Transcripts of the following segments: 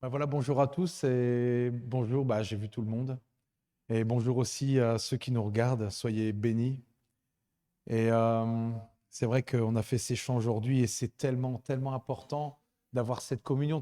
Voilà, bonjour à tous et bonjour, j'ai vu tout le monde. Et bonjour aussi à ceux qui nous regardent, soyez bénis. Et c'est vrai qu'on a fait ces chants aujourd'hui et c'est tellement, tellement important d'avoir cette communion,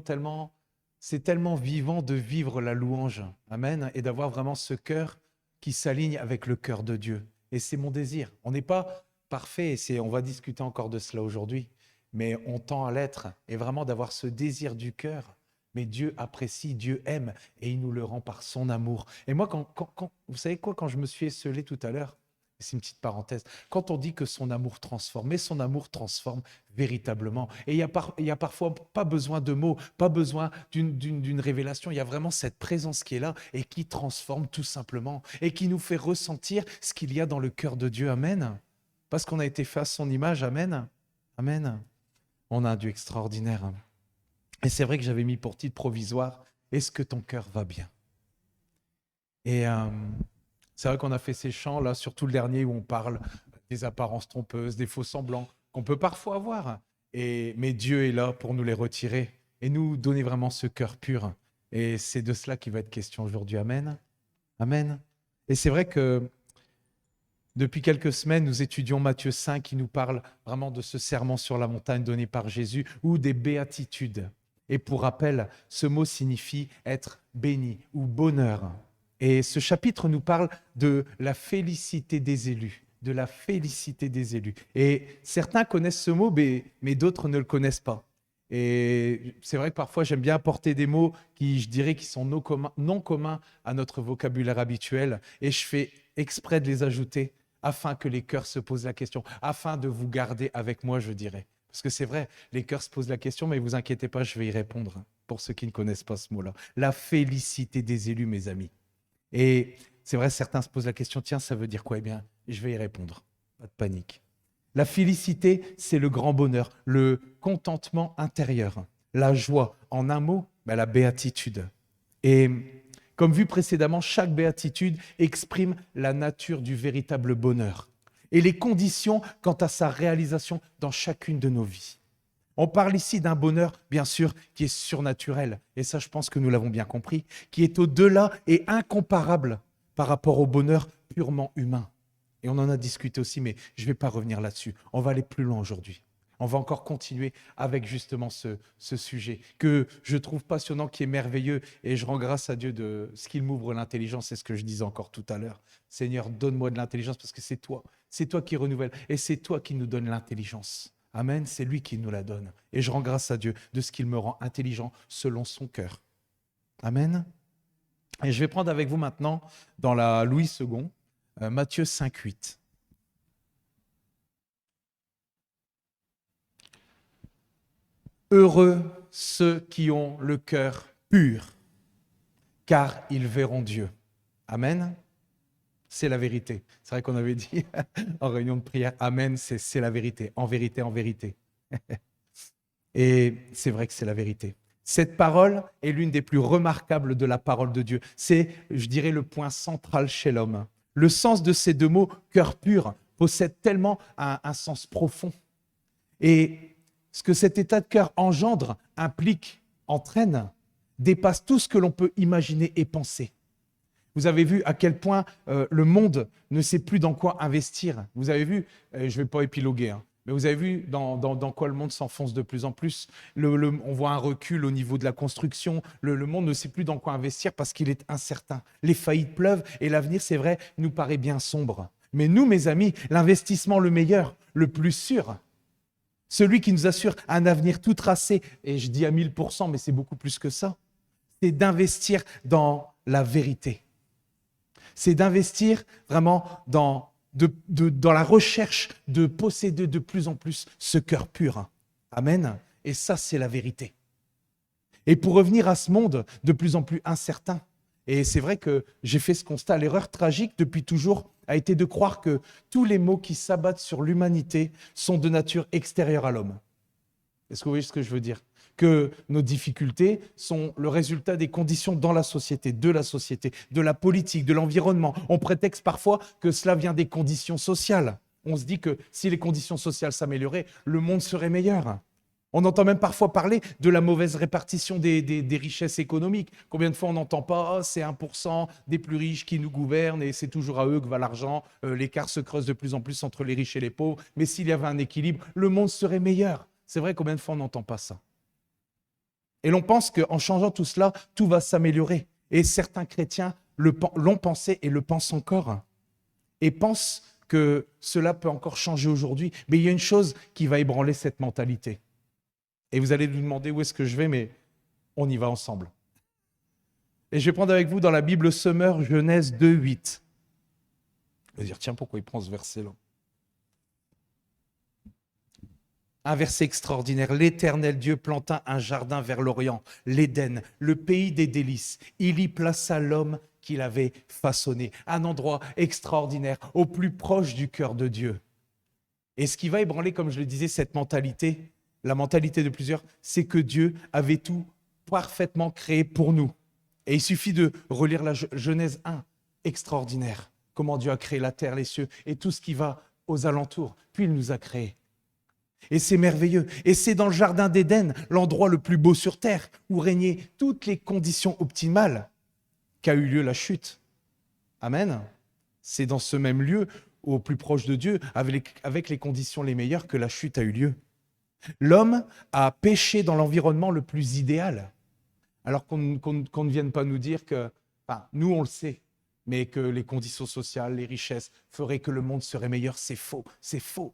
c'est tellement vivant de vivre la louange. Amen. Et d'avoir vraiment ce cœur qui s'aligne avec le cœur de Dieu. Et c'est mon désir. On n'est pas parfait, on va discuter encore de cela aujourd'hui, mais on tend à l'être et vraiment d'avoir ce désir du cœur. Mais Dieu apprécie, Dieu aime et il nous le rend par son amour. Et moi, vous savez quoi, quand je me suis esseulé tout à l'heure, c'est une petite parenthèse. Quand on dit que son amour transforme, mais son amour transforme véritablement. Et il y a parfois pas besoin de mots, pas besoin d'une révélation. Il y a vraiment cette présence qui est là et qui transforme tout simplement et qui nous fait ressentir ce qu'il y a dans le cœur de Dieu. Amen. Parce qu'on a été fait à son image. Amen. Amen. On a un Dieu extraordinaire. Et c'est vrai que j'avais mis pour titre provisoire, est-ce que ton cœur va bien? Et c'est vrai qu'on a fait ces chants, là, surtout le dernier où on parle des apparences trompeuses, des faux semblants qu'on peut parfois avoir. Mais Dieu est là pour nous les retirer et nous donner vraiment ce cœur pur. Et c'est de cela qu'il va être question aujourd'hui. Amen. Amen. Et c'est vrai que depuis quelques semaines, nous étudions Matthieu 5 qui nous parle vraiment de ce serment sur la montagne donné par Jésus ou des béatitudes. Et pour rappel, ce mot signifie être béni ou bonheur. Et ce chapitre nous parle de la félicité des élus, de la félicité des élus. Et certains connaissent ce mot, mais d'autres ne le connaissent pas. Et c'est vrai que parfois j'aime bien apporter des mots qui, je dirais, qui sont non communs à notre vocabulaire habituel. Et je fais exprès de les ajouter afin que les cœurs se posent la question, afin de vous garder avec moi, je dirais. Parce que c'est vrai, les cœurs se posent la question, mais vous inquiétez pas, je vais y répondre, pour ceux qui ne connaissent pas ce mot-là. La félicité des élus, mes amis. Et c'est vrai, certains se posent la question, tiens, ça veut dire quoi? Eh bien, je vais y répondre. Pas de panique. La félicité, c'est le grand bonheur, le contentement intérieur, la joie. En un mot, la béatitude. Et comme vu précédemment, chaque béatitude exprime la nature du véritable bonheur et les conditions quant à sa réalisation dans chacune de nos vies. On parle ici d'un bonheur, bien sûr, qui est surnaturel, et ça je pense que nous l'avons bien compris, qui est au-delà et incomparable par rapport au bonheur purement humain. Et on en a discuté aussi, mais je ne vais pas revenir là-dessus. On va aller plus loin aujourd'hui. On va encore continuer avec justement ce sujet que je trouve passionnant, qui est merveilleux, et je rends grâce à Dieu de ce qu'il m'ouvre l'intelligence, c'est ce que je disais encore tout à l'heure. Seigneur, donne-moi de l'intelligence parce que c'est toi qui renouvelle, et c'est toi qui nous donne l'intelligence. Amen, c'est lui qui nous la donne. Et je rends grâce à Dieu de ce qu'il me rend intelligent selon son cœur. Amen. Et je vais prendre avec vous maintenant, dans la Louis II, Matthieu 5, 8. Heureux ceux qui ont le cœur pur, car ils verront Dieu. Amen. C'est la vérité. C'est vrai qu'on avait dit en réunion de prière, Amen, c'est la vérité. En vérité, en vérité. Et c'est vrai que c'est la vérité. Cette parole est l'une des plus remarquables de la parole de Dieu. C'est, je dirais, le point central chez l'homme. Le sens de ces deux mots, cœur pur, possède tellement un sens profond. Et ce que cet état de cœur engendre, implique, entraîne, dépasse tout ce que l'on peut imaginer et penser. Vous avez vu à quel point le monde ne sait plus dans quoi investir. Vous avez vu, je ne vais pas épiloguer, mais vous avez vu dans quoi le monde s'enfonce de plus en plus. On voit un recul au niveau de la construction. Le monde ne sait plus dans quoi investir parce qu'il est incertain. Les faillites pleuvent et l'avenir, c'est vrai, nous paraît bien sombre. Mais nous, mes amis, l'investissement le meilleur, le plus sûr, celui qui nous assure un avenir tout tracé, et je dis à 1000%, mais c'est beaucoup plus que ça, c'est d'investir dans la vérité. C'est d'investir vraiment dans la recherche de posséder de plus en plus ce cœur pur. Amen. Et ça, c'est la vérité. Et pour revenir à ce monde de plus en plus incertain, et c'est vrai que j'ai fait ce constat, l'erreur tragique depuis toujours a été de croire que tous les maux qui s'abattent sur l'humanité sont de nature extérieure à l'homme. Est-ce que vous voyez ce que je veux dire? Que nos difficultés sont le résultat des conditions dans la société, de la politique, de l'environnement. On prétexte parfois que cela vient des conditions sociales. On se dit que si les conditions sociales s'amélioraient, le monde serait meilleur. On entend même parfois parler de la mauvaise répartition des richesses économiques. Combien de fois on n'entend pas « c'est 1% des plus riches qui nous gouvernent et c'est toujours à eux que va l'argent, l'écart se creuse de plus en plus entre les riches et les pauvres, mais s'il y avait un équilibre, le monde serait meilleur ». C'est vrai, combien de fois on n'entend pas ça? Et l'on pense qu'en changeant tout cela, tout va s'améliorer. Et certains chrétiens l'ont pensé et le pensent encore. Et pensent que cela peut encore changer aujourd'hui. Mais il y a une chose qui va ébranler cette mentalité. Et vous allez nous demander où est-ce que je vais, mais on y va ensemble. Et je vais prendre avec vous dans la Bible Semeur, Genèse 2:8. Vous allez dire, tiens, pourquoi il prend ce verset-là? Un verset extraordinaire. L'Éternel Dieu planta un jardin vers l'Orient, l'Éden, le pays des délices. Il y plaça l'homme qu'il avait façonné. Un endroit extraordinaire, au plus proche du cœur de Dieu. Et ce qui va ébranler, comme je le disais, cette mentalité, la mentalité de plusieurs, c'est que Dieu avait tout parfaitement créé pour nous. Et il suffit de relire la Genèse 1, extraordinaire. Comment Dieu a créé la terre, les cieux et tout ce qui va aux alentours. Puis il nous a créés. Et c'est merveilleux. Et c'est dans le jardin d'Éden, l'endroit le plus beau sur terre, où régnaient toutes les conditions optimales, qu'a eu lieu la chute. Amen. C'est dans ce même lieu, au plus proche de Dieu, avec les conditions les meilleures, que la chute a eu lieu. L'homme a péché dans l'environnement le plus idéal. Alors qu'on ne vienne pas nous dire que, enfin, nous on le sait, mais que les conditions sociales, les richesses feraient que le monde serait meilleur, c'est faux, c'est faux.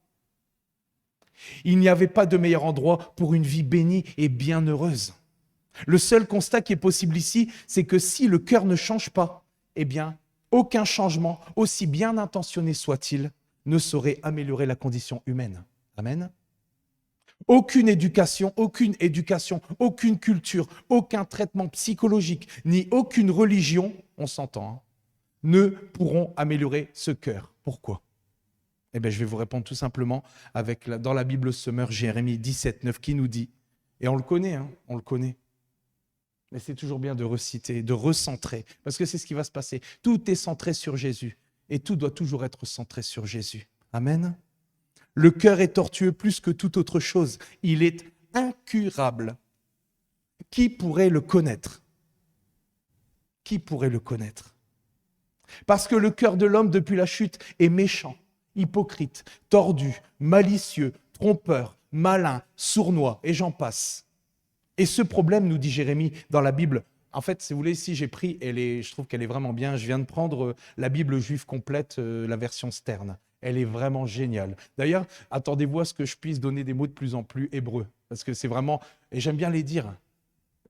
Il n'y avait pas de meilleur endroit pour une vie bénie et bienheureuse. Le seul constat qui est possible ici, c'est que si le cœur ne change pas, eh bien, aucun changement, aussi bien intentionné soit-il, ne saurait améliorer la condition humaine. Amen. Aucune éducation, aucune culture, aucun traitement psychologique, ni aucune religion, on s'entend, ne pourront améliorer ce cœur. Pourquoi? Eh bien, je vais vous répondre tout simplement dans la Bible Semeur, Jérémie 17:9, qui nous dit, et on le connaît, on le connaît, mais c'est toujours bien de reciter, de recentrer, parce que c'est ce qui va se passer. Tout est centré sur Jésus, et tout doit toujours être centré sur Jésus. Amen. Le cœur est tortueux plus que toute autre chose. Il est incurable. Qui pourrait le connaître? Qui pourrait le connaître? Parce que le cœur de l'homme, depuis la chute, est méchant, hypocrite, tordu, malicieux, trompeur, malin, sournois, et j'en passe. Et ce problème, nous dit Jérémie dans la Bible, en fait, si vous voulez, ici j'ai pris, je trouve qu'elle est vraiment bien, je viens de prendre la Bible juive complète, la version Stern. Elle est vraiment géniale. D'ailleurs, attendez-vous à ce que je puisse donner des mots de plus en plus hébreux, parce que c'est vraiment, et j'aime bien les dire,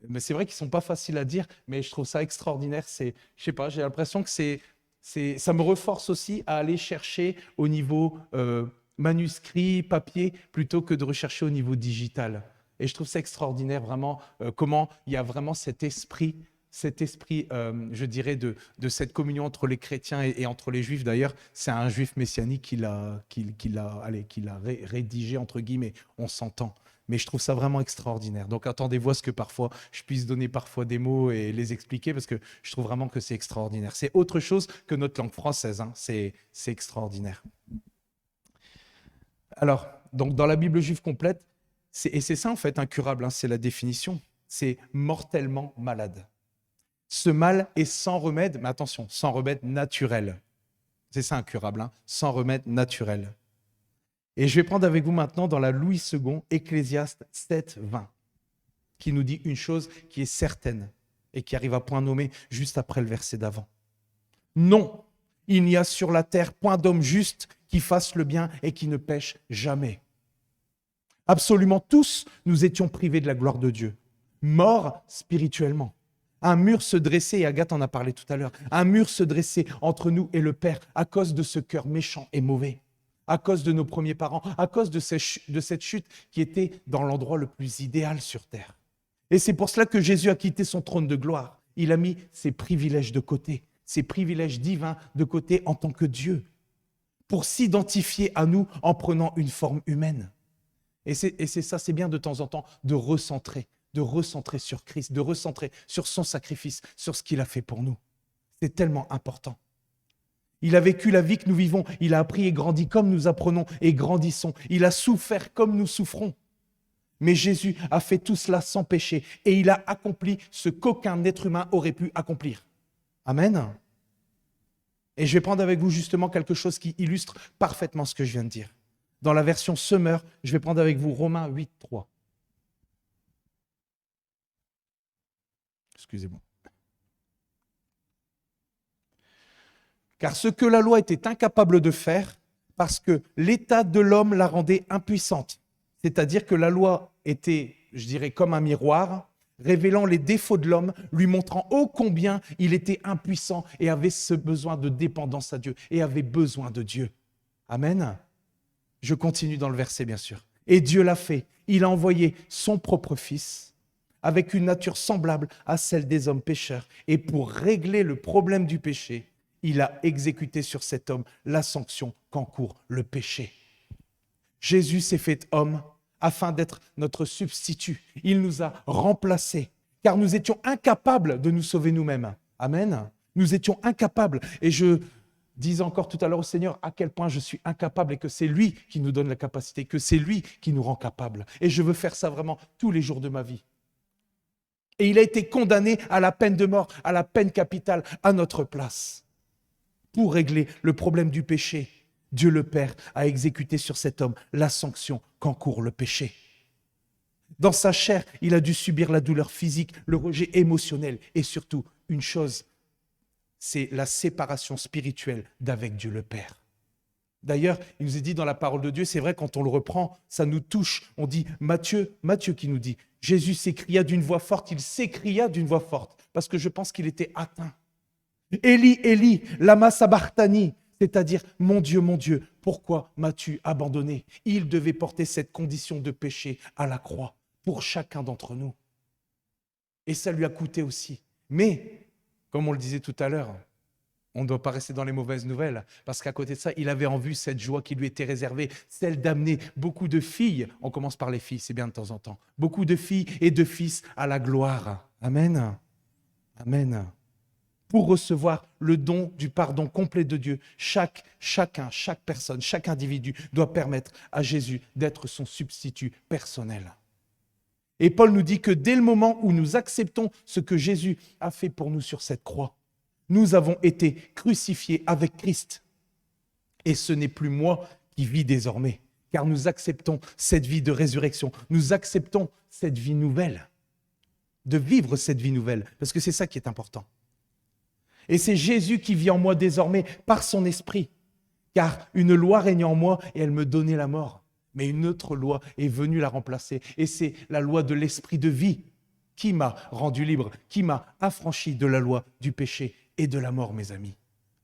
mais c'est vrai qu'ils ne sont pas faciles à dire, mais je trouve ça extraordinaire. Je sais pas, j'ai l'impression que ça me reforce aussi à aller chercher au niveau manuscrit, papier, plutôt que de rechercher au niveau digital. Et je trouve ça extraordinaire vraiment comment il y a vraiment cet esprit, je dirais, de cette communion entre les chrétiens et entre les juifs. D'ailleurs, c'est un juif messianique qui l'a rédigé, entre guillemets, on s'entend. Mais je trouve ça vraiment extraordinaire. Donc attendez-vous à ce que parfois je puisse donner parfois des mots et les expliquer, parce que je trouve vraiment que c'est extraordinaire. C'est autre chose que notre langue française, c'est extraordinaire. Alors, donc dans la Bible juive complète, et c'est ça en fait, incurable, c'est la définition, c'est mortellement malade. Ce mal est sans remède, mais attention, sans remède naturel. C'est ça incurable, sans remède naturel. Et je vais prendre avec vous maintenant dans la Louis II, Ecclésiaste 7:20, qui nous dit une chose qui est certaine et qui arrive à point nommé juste après le verset d'avant. Non, il n'y a sur la terre point d'homme juste qui fasse le bien et qui ne pêche jamais. Absolument tous, nous étions privés de la gloire de Dieu, morts spirituellement. Un mur se dressait, et Agathe en a parlé tout à l'heure, un mur se dressait entre nous et le Père à cause de ce cœur méchant et mauvais, à cause de nos premiers parents, à cause de cette chute qui était dans l'endroit le plus idéal sur terre. Et c'est pour cela que Jésus a quitté son trône de gloire. Il a mis ses privilèges de côté, ses privilèges divins de côté en tant que Dieu, pour s'identifier à nous en prenant une forme humaine. Et c'est ça, c'est bien de temps en temps de recentrer sur Christ, de recentrer sur son sacrifice, sur ce qu'il a fait pour nous. C'est tellement important. Il a vécu la vie que nous vivons, il a appris et grandi comme nous apprenons et grandissons. Il a souffert comme nous souffrons. Mais Jésus a fait tout cela sans péché et il a accompli ce qu'aucun être humain aurait pu accomplir. Amen. Et je vais prendre avec vous justement quelque chose qui illustre parfaitement ce que je viens de dire. Dans la version Semeur, je vais prendre avec vous Romains 8, 3. Excusez-moi. Car ce que la loi était incapable de faire, parce que l'état de l'homme la rendait impuissante. C'est-à-dire que la loi était, je dirais, comme un miroir, révélant les défauts de l'homme, lui montrant ô combien il était impuissant et avait ce besoin de dépendance à Dieu et avait besoin de Dieu. Amen. Je continue dans le verset, bien sûr. Et Dieu l'a fait. Il a envoyé son propre Fils avec une nature semblable à celle des hommes pécheurs. Et pour régler le problème du péché, il a exécuté sur cet homme la sanction qu'encourt le péché. Jésus s'est fait homme afin d'être notre substitut. Il nous a remplacés, car nous étions incapables de nous sauver nous-mêmes. Amen. Nous étions incapables. Et je disais encore tout à l'heure au Seigneur à quel point je suis incapable et que c'est lui qui nous donne la capacité, que c'est lui qui nous rend capables. Et je veux faire ça vraiment tous les jours de ma vie. Et il a été condamné à la peine de mort, à la peine capitale, à notre place. Pour régler le problème du péché, Dieu le Père a exécuté sur cet homme la sanction qu'encourt le péché. Dans sa chair, il a dû subir la douleur physique, le rejet émotionnel et surtout une chose, c'est la séparation spirituelle d'avec Dieu le Père. D'ailleurs, il nous est dit dans la parole de Dieu, c'est vrai, quand on le reprend, ça nous touche. On dit, Matthieu qui nous dit, Jésus s'écria d'une voix forte, il s'écria d'une voix forte, parce que je pense qu'il était atteint. Élie, Élie, lama sabachthani, c'est-à-dire, mon Dieu, pourquoi m'as-tu abandonné? Il devait porter cette condition de péché à la croix pour chacun d'entre nous. Et ça lui a coûté aussi. Mais, comme on le disait tout à l'heure, on ne doit pas rester dans les mauvaises nouvelles, parce qu'à côté de ça, il avait en vue cette joie qui lui était réservée, celle d'amener beaucoup de filles, on commence par les filles, c'est bien de temps en temps, beaucoup de filles et de fils à la gloire. Amen. Amen. Pour recevoir le don du pardon complet de Dieu, chaque personne, chaque individu doit permettre à Jésus d'être son substitut personnel. Et Paul nous dit que dès le moment où nous acceptons ce que Jésus a fait pour nous sur cette croix, nous avons été crucifiés avec Christ. Et ce n'est plus moi qui vis désormais, car nous acceptons cette vie de résurrection, nous acceptons cette vie nouvelle, de vivre cette vie nouvelle, parce que c'est ça qui est important. Et c'est Jésus qui vit en moi désormais par son esprit. Car une loi régnait en moi et elle me donnait la mort. Mais une autre loi est venue la remplacer. Et c'est la loi de l'esprit de vie qui m'a rendu libre, qui m'a affranchi de la loi du péché et de la mort, mes amis.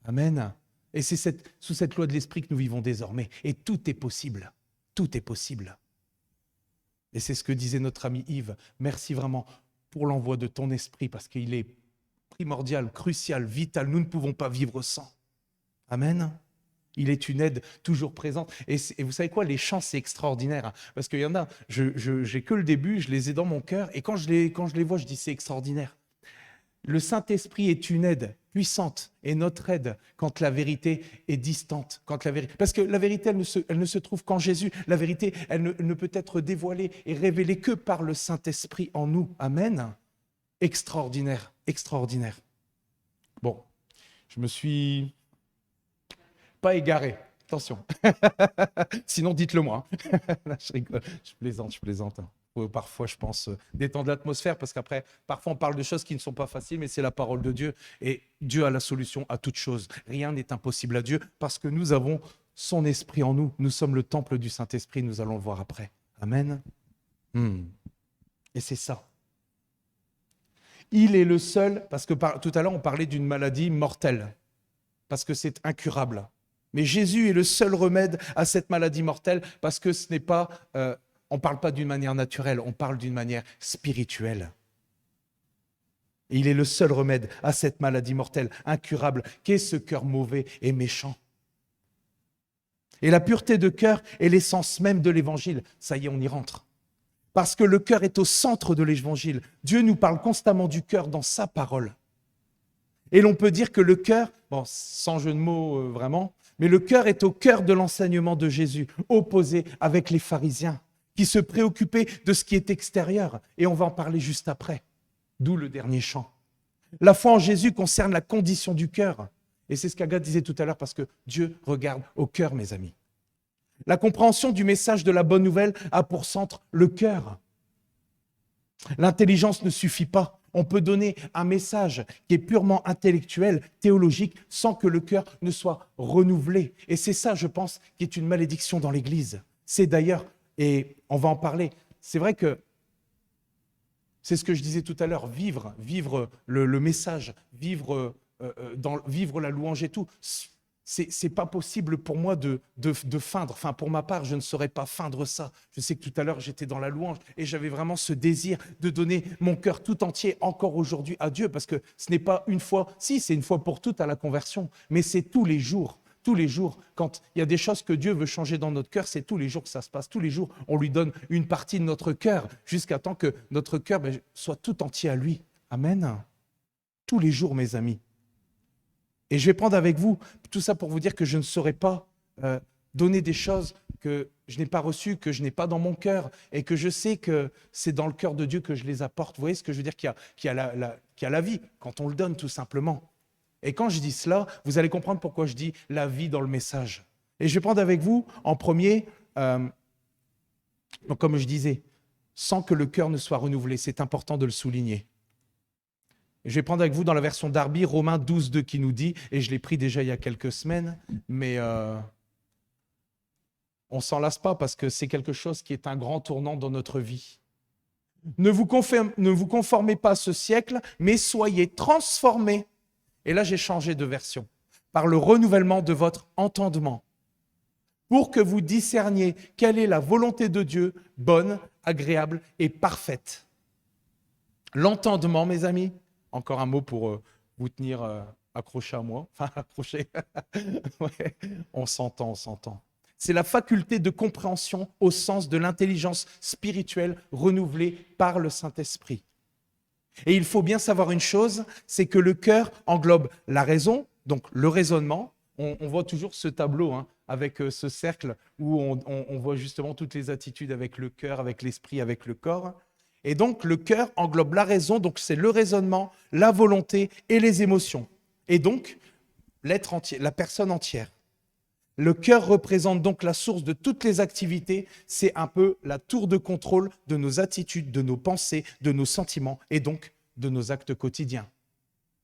Amen. Et c'est sous cette loi de l'esprit que nous vivons désormais. Et tout est possible. Tout est possible. Et c'est ce que disait notre ami Yves. Merci vraiment pour l'envoi de ton esprit parce qu'il est primordial, crucial, vital. Nous ne pouvons pas vivre sans. Amen. Il est une aide toujours présente. Et vous savez quoi, les chants, c'est extraordinaire. Hein, parce qu'il y en a, j'ai que le début, je les ai dans mon cœur. Et quand je les vois, je dis c'est extraordinaire. Le Saint-Esprit est une aide puissante et notre aide quand la vérité est distante. Parce que la vérité, elle ne se trouve qu'en Jésus. La vérité, elle ne peut être dévoilée et révélée que par le Saint-Esprit en nous. Amen. Extraordinaire, extraordinaire. Bon, je me suis pas égaré. Attention. Sinon, dites-le moi. Je rigole, je plaisante. Parfois, je pense, détendre l'atmosphère parce qu'après, parfois, on parle de choses qui ne sont pas faciles, mais c'est la parole de Dieu et Dieu a la solution à toute chose. Rien n'est impossible à Dieu parce que nous avons son esprit en nous. Nous sommes le temple du Saint-Esprit, nous allons le voir après. Amen. Et c'est ça. Il est le seul, parce que tout à l'heure, on parlait d'une maladie mortelle, parce que c'est incurable. Mais Jésus est le seul remède à cette maladie mortelle, parce que ce n'est pas, on ne parle pas d'une manière naturelle, on parle d'une manière spirituelle. Et il est le seul remède à cette maladie mortelle, incurable, qu'est ce cœur mauvais et méchant. Et la pureté de cœur est l'essence même de l'évangile. Ça y est, on y rentre. Parce que le cœur est au centre de l'évangile. Dieu nous parle constamment du cœur dans sa parole. Et l'on peut dire que le cœur, bon, sans jeu de mots vraiment, mais le cœur est au cœur de l'enseignement de Jésus, opposé avec les pharisiens. qui se préoccupait de ce qui est extérieur. Et on va en parler juste après. D'où le dernier chant. La foi en Jésus concerne la condition du cœur. Et c'est ce qu'Agathe disait tout à l'heure, parce que Dieu regarde au cœur, mes amis. La compréhension du message de la bonne nouvelle a pour centre le cœur. L'intelligence ne suffit pas. On peut donner un message qui est purement intellectuel, théologique, sans que le cœur ne soit renouvelé. Et c'est ça, je pense, qui est une malédiction dans l'Église. C'est d'ailleurs, et on va en parler, c'est vrai que c'est ce que je disais tout à l'heure, vivre le message, vivre la louange et tout, c'est pas possible pour moi de feindre. Enfin, pour ma part, je ne saurais pas feindre ça. Je sais que tout à l'heure, j'étais dans la louange et j'avais vraiment ce désir de donner mon cœur tout entier encore aujourd'hui à Dieu, parce que ce n'est pas une fois, si, c'est une fois pour toutes à la conversion, mais c'est tous les jours. Tous les jours, quand il y a des choses que Dieu veut changer dans notre cœur, c'est tous les jours que ça se passe. Tous les jours, on lui donne une partie de notre cœur jusqu'à temps que notre cœur soit tout entier à lui. Amen. Tous les jours, mes amis. Et je vais prendre avec vous tout ça pour vous dire que je ne saurais pas donner des choses que je n'ai pas reçues, que je n'ai pas dans mon cœur, et que je sais que c'est dans le cœur de Dieu que je les apporte. Vous voyez ce que je veux dire, qu'il y a la vie, quand on le donne tout simplement. Et quand je dis cela, vous allez comprendre pourquoi je dis la vie dans le message. Et je vais prendre avec vous en premier, donc comme je disais, sans que le cœur ne soit renouvelé. C'est important de le souligner. Et je vais prendre avec vous dans la version Darby, Romains 12, 2 qui nous dit, et je l'ai pris déjà il y a quelques semaines, mais on ne s'en lasse pas parce que c'est quelque chose qui est un grand tournant dans notre vie. Ne vous conformez pas à ce siècle, mais soyez transformés. Et là, j'ai changé de version. Par le renouvellement de votre entendement, pour que vous discerniez quelle est la volonté de Dieu, bonne, agréable et parfaite. L'entendement, mes amis, encore un mot pour vous tenir accrochés à moi. Enfin, accrochés. Ouais, on s'entend. C'est la faculté de compréhension au sens de l'intelligence spirituelle renouvelée par le Saint-Esprit. Et il faut bien savoir une chose, c'est que le cœur englobe la raison, donc le raisonnement. On voit toujours ce tableau avec ce cercle où on voit justement toutes les attitudes avec le cœur, avec l'esprit, avec le corps. Et donc le cœur englobe la raison, donc c'est le raisonnement, la volonté et les émotions. Et donc l'être entier, la personne entière. Le cœur représente donc la source de toutes les activités, c'est un peu la tour de contrôle de nos attitudes, de nos pensées, de nos sentiments et donc de nos actes quotidiens,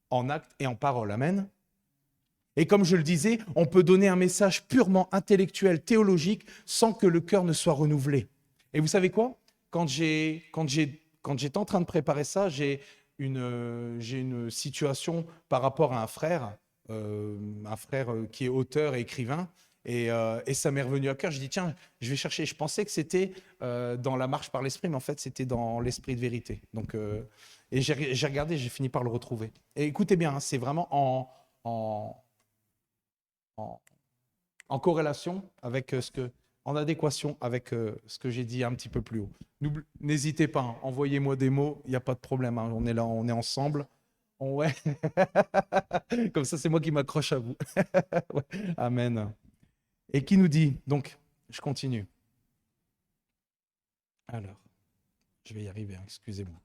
en actes et en paroles. Amen. Et comme je le disais, on peut donner un message purement intellectuel, théologique, sans que le cœur ne soit renouvelé. Et vous savez quoi ? Quand j'étais en train de préparer ça, j'ai une situation par rapport à un frère qui est auteur et écrivain, et ça m'est revenu à cœur. Je dis tiens, je vais chercher. Je pensais que c'était dans la marche par l'esprit, mais en fait c'était dans l'esprit de vérité. Donc, et j'ai regardé, j'ai fini par le retrouver. Et écoutez bien, c'est vraiment en corrélation avec en adéquation avec ce que j'ai dit un petit peu plus haut. N'hésitez pas, envoyez-moi des mots, il n'y a pas de problème. On est là, on est ensemble. Ouais. Comme ça, c'est moi qui m'accroche à vous. Ouais. Amen. Et qui nous dit, donc, je continue. Alors, je vais y arriver, excusez-moi.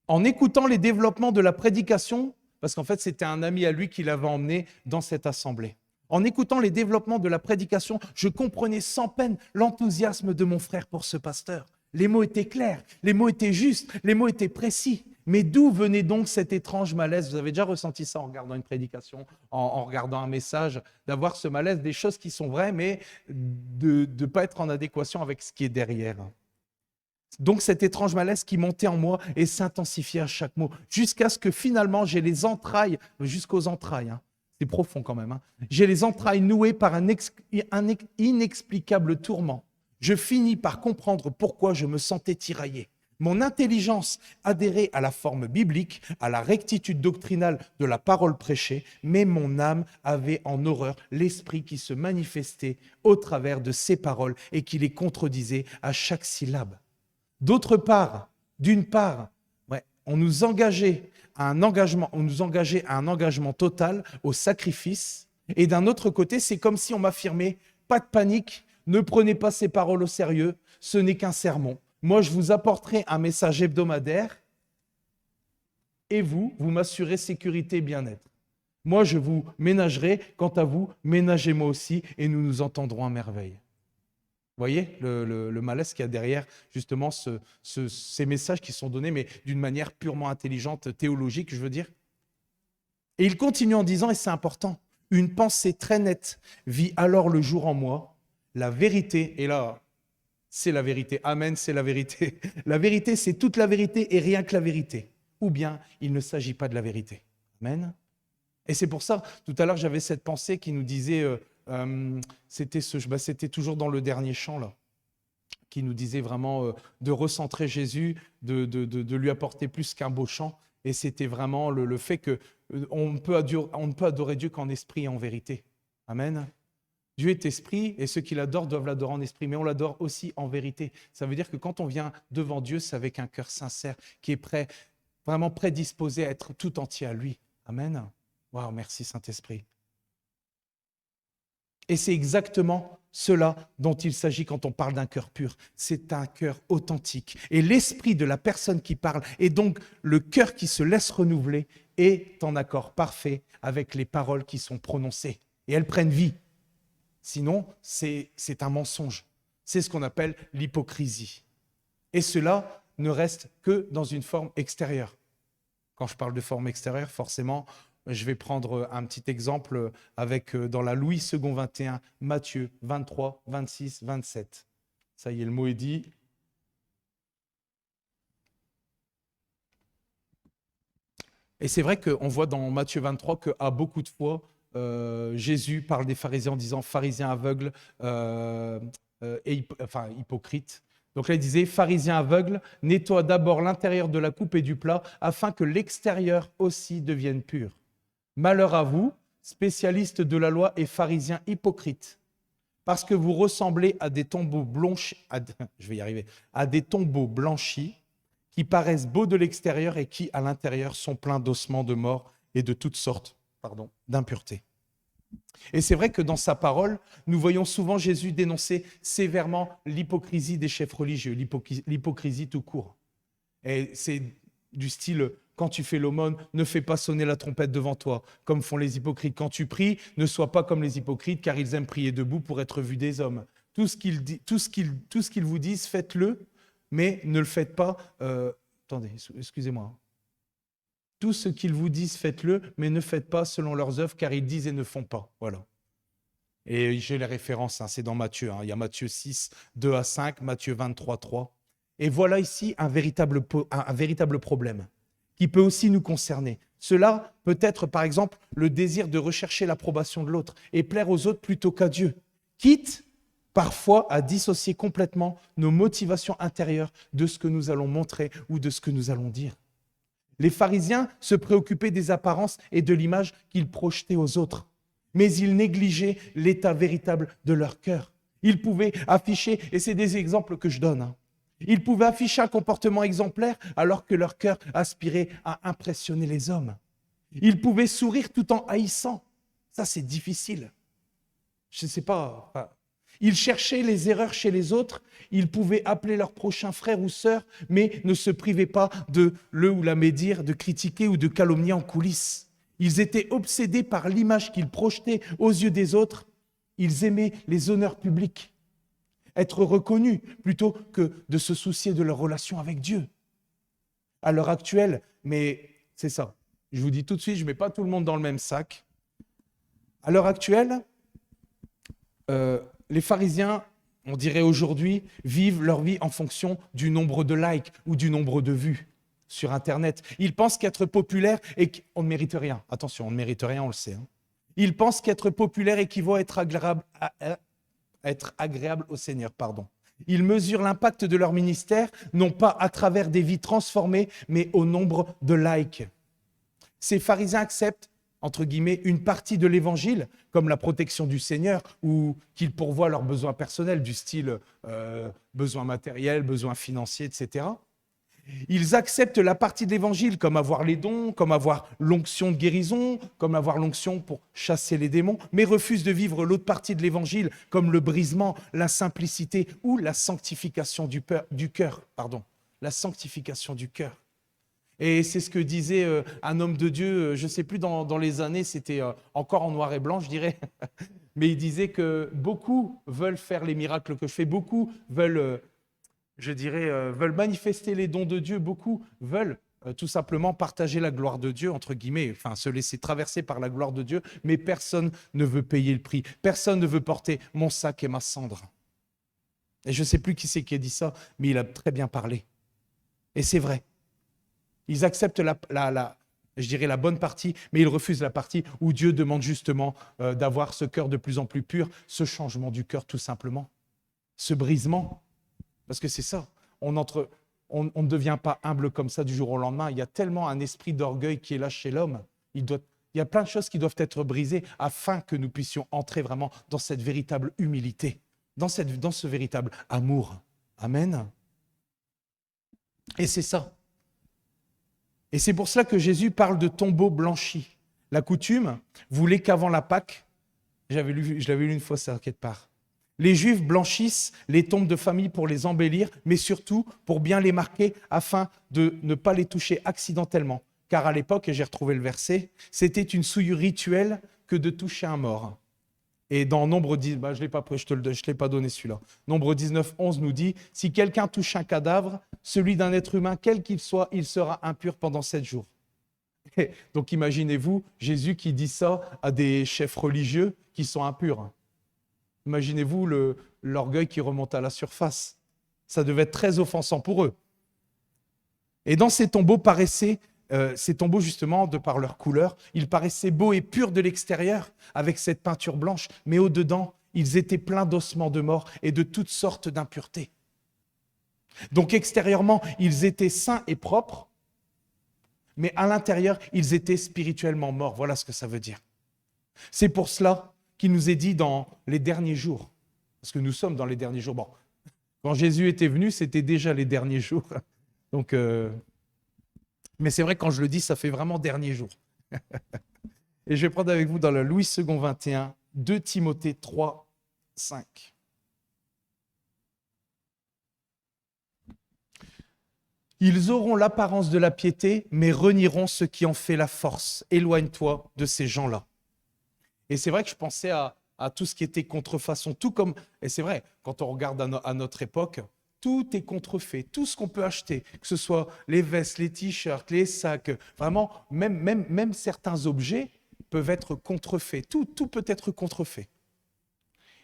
En écoutant les développements de la prédication, parce qu'en fait, c'était un ami à lui qui l'avait emmené dans cette assemblée. En écoutant les développements de la prédication, je comprenais sans peine l'enthousiasme de mon frère pour ce pasteur. Les mots étaient clairs, les mots étaient justes, les mots étaient précis. Mais d'où venait donc cet étrange malaise ? Vous avez déjà ressenti ça en regardant une prédication, en regardant un message, d'avoir ce malaise, des choses qui sont vraies, mais de ne pas être en adéquation avec ce qui est derrière. Donc cet étrange malaise qui montait en moi et s'intensifiait à chaque mot, jusqu'à ce que finalement j'ai les entrailles, jusqu'aux entrailles, c'est profond quand même, j'ai les entrailles nouées par un inexplicable tourment. Je finis par comprendre pourquoi je me sentais tiraillé. Mon intelligence adhérait à la forme biblique, à la rectitude doctrinale de la parole prêchée, mais mon âme avait en horreur l'esprit qui se manifestait au travers de ces paroles et qui les contredisait à chaque syllabe. D'autre part, d'une part, on nous engageait à un engagement total au sacrifice, et d'un autre côté, c'est comme si on m'affirmait pas de panique, Ne prenez pas ces paroles au sérieux, ce n'est qu'un sermon. Moi, je vous apporterai un message hebdomadaire et vous m'assurez sécurité et bien-être. Moi, je vous ménagerai, quant à vous, ménagez-moi aussi et nous nous entendrons à merveille. Vous voyez le malaise qu'il y a derrière justement ces messages qui sont donnés, mais d'une manière purement intelligente, théologique, je veux dire. Et il continue en disant, et c'est important, une pensée très nette vit alors le jour en moi, la vérité, et là, c'est la vérité, amen, c'est la vérité. La vérité, c'est toute la vérité et rien que la vérité. Ou bien, il ne s'agit pas de la vérité. Amen. Et c'est pour ça, tout à l'heure, j'avais cette pensée qui nous disait, c'était toujours dans le dernier chant, là, qui nous disait vraiment de recentrer Jésus, de lui apporter plus qu'un beau chant. Et c'était vraiment le fait qu'on ne peut adorer Dieu qu'en esprit et en vérité. Amen. Dieu est esprit et ceux qui l'adorent doivent l'adorer en esprit, mais on l'adore aussi en vérité. Ça veut dire que quand on vient devant Dieu, c'est avec un cœur sincère qui est prêt, vraiment prédisposé à être tout entier à lui. Amen. Waouh, merci Saint-Esprit. Et c'est exactement cela dont il s'agit quand on parle d'un cœur pur. C'est un cœur authentique. Et l'esprit de la personne qui parle, et donc le cœur qui se laisse renouveler, est en accord parfait avec les paroles qui sont prononcées. Et elles prennent vie. Sinon, c'est un mensonge. C'est ce qu'on appelle l'hypocrisie. Et cela ne reste que dans une forme extérieure. Quand je parle de forme extérieure, forcément, je vais prendre un petit exemple avec dans la Louis II 21, Matthieu 23, 26, 27. Ça y est, le mot est dit. Et c'est vrai qu'on voit dans Matthieu 23 qu'à beaucoup de fois, Jésus parle des pharisiens en disant pharisiens aveugles hypocrites. Donc là, il disait pharisiens aveugles, nettoie d'abord l'intérieur de la coupe et du plat afin que l'extérieur aussi devienne pur. Malheur à vous, spécialistes de la loi et pharisiens hypocrites, parce que vous ressemblez à des tombeaux blanchis, à des tombeaux blanchis qui paraissent beaux de l'extérieur et qui, à l'intérieur, sont pleins d'ossements de mort et de toutes sortes d'impuretés. Et c'est vrai que dans sa parole, nous voyons souvent Jésus dénoncer sévèrement l'hypocrisie des chefs religieux, l'hypocrisie tout court. Et c'est du style, quand tu fais l'aumône, ne fais pas sonner la trompette devant toi, comme font les hypocrites. Quand tu pries, ne sois pas comme les hypocrites, car ils aiment prier debout pour être vus des hommes. Tout ce qu'ils vous disent, faites-le, mais ne le faites pas. Attendez, excusez-moi. Tout ce qu'ils vous disent, faites-le, mais ne faites pas selon leurs œuvres, car ils disent et ne font pas. Voilà. Et j'ai les références, c'est dans Matthieu. Il y a Matthieu 6, 2 à 5, Matthieu 23, 3. Et voilà ici un véritable problème qui peut aussi nous concerner. Cela peut être, par exemple, le désir de rechercher l'approbation de l'autre et plaire aux autres plutôt qu'à Dieu, quitte parfois à dissocier complètement nos motivations intérieures de ce que nous allons montrer ou de ce que nous allons dire. Les pharisiens se préoccupaient des apparences et de l'image qu'ils projetaient aux autres, mais ils négligeaient l'état véritable de leur cœur. Ils pouvaient afficher, et c'est des exemples que je donne, ils pouvaient afficher un comportement exemplaire alors que leur cœur aspirait à impressionner les hommes. Ils pouvaient sourire tout en haïssant. Ça, c'est difficile. Je ne sais pas. Ils cherchaient les erreurs chez les autres, ils pouvaient appeler leur prochain frère ou sœur, mais ne se privaient pas de le ou la médire, de critiquer ou de calomnier en coulisses. Ils étaient obsédés par l'image qu'ils projetaient aux yeux des autres. Ils aimaient les honneurs publics, être reconnus plutôt que de se soucier de leur relation avec Dieu. À l'heure actuelle, mais c'est ça, je vous dis tout de suite, je ne mets pas tout le monde dans le même sac. À l'heure actuelle, les pharisiens, on dirait aujourd'hui, vivent leur vie en fonction du nombre de likes ou du nombre de vues sur Internet. Ils pensent qu'être populaire et qu'on ne mérite rien. Attention, on ne mérite rien, on le sait. Ils pensent qu'être populaire équivaut à être agréable au Seigneur. Ils mesurent l'impact de leur ministère, non pas à travers des vies transformées, mais au nombre de likes. Ces pharisiens acceptent entre guillemets, une partie de l'évangile, comme la protection du Seigneur, ou qu'il pourvoit leurs besoins personnels, du style besoins matériels, besoins financiers, etc. Ils acceptent la partie de l'évangile, comme avoir les dons, comme avoir l'onction de guérison, comme avoir l'onction pour chasser les démons, mais refusent de vivre l'autre partie de l'évangile, comme le brisement, la simplicité ou la sanctification du cœur. La sanctification du cœur. Et c'est ce que disait un homme de Dieu, je ne sais plus dans les années, c'était encore en noir et blanc, je dirais, mais il disait que beaucoup veulent faire les miracles que je fais, beaucoup veulent, veulent manifester les dons de Dieu, beaucoup veulent tout simplement partager la gloire de Dieu, entre guillemets, enfin se laisser traverser par la gloire de Dieu, mais personne ne veut payer le prix, personne ne veut porter mon sac et ma cendre. Et je ne sais plus qui c'est qui a dit ça, mais il a très bien parlé. Et c'est vrai. Ils acceptent la bonne partie, mais ils refusent la partie où Dieu demande justement d'avoir ce cœur de plus en plus pur, ce changement du cœur tout simplement, ce brisement. Parce que c'est ça, on ne devient pas humble comme ça du jour au lendemain. Il y a tellement un esprit d'orgueil qui est là chez l'homme. Il y a plein de choses qui doivent être brisées afin que nous puissions entrer vraiment dans cette véritable humilité, dans ce véritable amour. Amen. Et c'est ça. Et c'est pour cela que Jésus parle de tombeau blanchi. La coutume voulait qu'avant la Pâque, je l'avais lu une fois ça quelque part, les Juifs blanchissent les tombes de famille pour les embellir, mais surtout pour bien les marquer afin de ne pas les toucher accidentellement. Car à l'époque, et j'ai retrouvé le verset, c'était une souillure rituelle que de toucher un mort. Et dans Nombre 10, je ne l'ai pas donné celui-là. Nombre 19, 11 nous dit, si quelqu'un touche un cadavre, celui d'un être humain, quel qu'il soit, il sera impur pendant 7 jours. Et donc imaginez-vous Jésus qui dit ça à des chefs religieux qui sont impurs. Imaginez-vous l'orgueil qui remonte à la surface. Ça devait être très offensant pour eux. Et dans ces tombeaux justement, de par leur couleur, ils paraissaient beaux et purs de l'extérieur, avec cette peinture blanche, mais au-dedans, ils étaient pleins d'ossements de mort et de toutes sortes d'impuretés. Donc extérieurement, ils étaient saints et propres, mais à l'intérieur, ils étaient spirituellement morts. Voilà ce que ça veut dire. C'est pour cela qu'il nous est dit dans les derniers jours, parce que nous sommes dans les derniers jours. Bon, quand Jésus était venu, c'était déjà les derniers jours. Donc, mais c'est vrai, quand je le dis, ça fait vraiment dernier jour. Et je vais prendre avec vous dans la Louis II 21, 2 Timothée 3, 5. Ils auront l'apparence de la piété, mais renieront ce qui en fait la force. Éloigne-toi de ces gens-là. Et c'est vrai que je pensais à tout ce qui était contrefaçon, tout comme, et c'est vrai, quand on regarde à notre époque, tout est contrefait, tout ce qu'on peut acheter, que ce soit les vestes, les t-shirts, les sacs, vraiment, même certains objets peuvent être contrefaits, tout peut être contrefait.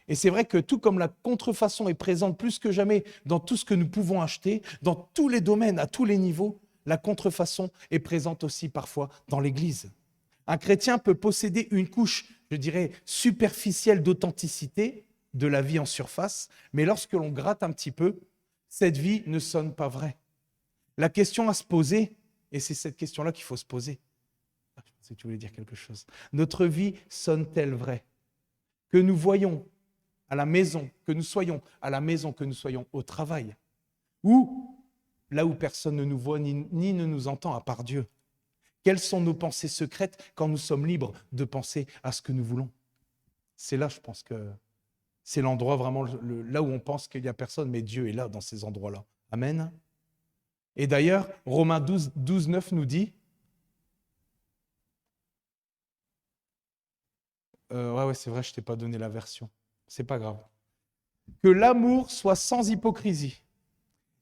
Et c'est vrai que tout comme la contrefaçon est présente plus que jamais dans tout ce que nous pouvons acheter, dans tous les domaines, à tous les niveaux, la contrefaçon est présente aussi parfois dans l'Église. Un chrétien peut posséder une couche, je dirais, superficielle d'authenticité de la vie en surface, mais lorsque l'on gratte un petit peu, cette vie ne sonne pas vraie. La question à se poser, et c'est cette question-là qu'il faut se poser. Je pensais que tu voulais dire quelque chose. Notre vie sonne-t-elle vraie? Que nous voyons à la maison, que nous soyons à la maison, que nous soyons au travail, ou là où personne ne nous voit ni ne nous entend à part Dieu. Quelles sont nos pensées secrètes quand nous sommes libres de penser à ce que nous voulons? C'est là, je pense que c'est l'endroit vraiment, là où on pense qu'il n'y a personne, mais Dieu est là dans ces endroits-là. Amen. Et d'ailleurs, Romains 12, 9 nous dit, ouais, c'est vrai, je ne t'ai pas donné la version. C'est pas grave. Que l'amour soit sans hypocrisie.